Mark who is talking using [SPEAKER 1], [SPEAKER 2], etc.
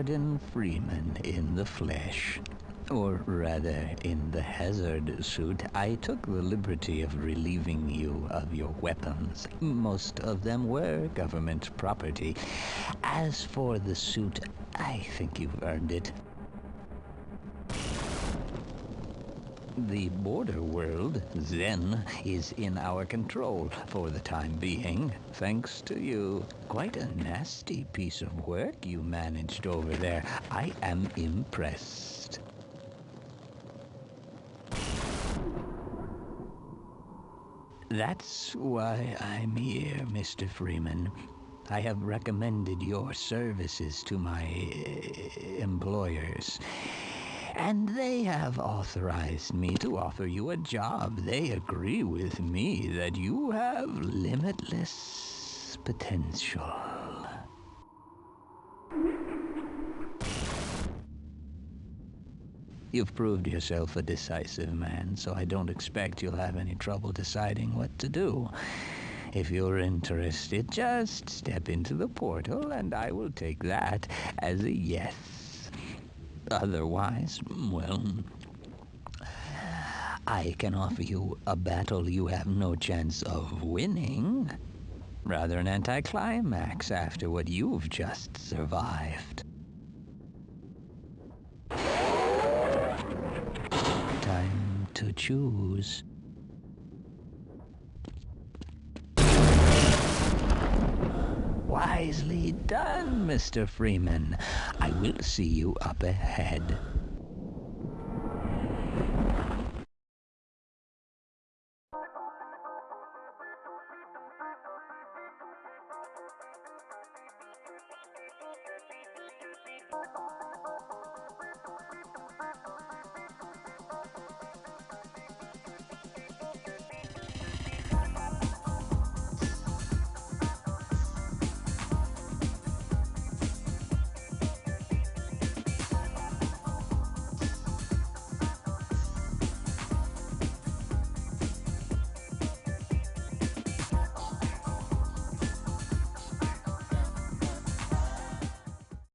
[SPEAKER 1] Gordon Freeman in the flesh. Or rather, in the hazard suit. I took the liberty of relieving you of your weapons. Most of them were government property. As for the suit, I think you've earned it. The border world, Zen, is in our control for the time being, thanks to you. Quite a nasty piece of work you managed over there. I am impressed. That's why I'm here, Mr. Freeman. I have recommended your services to my employers. And they have authorized me to offer you a job. They agree with me that you have limitless potential. You've proved yourself a decisive man, so I don't expect you'll have any trouble deciding what to do. If you're interested, just step into the portal, and I will take that as a yes. Otherwise, well, I can offer you a battle you have no chance of winning. Rather an anticlimax after what you've just survived. Time to choose. Wisely done, Mr. Freeman. I will see you up ahead.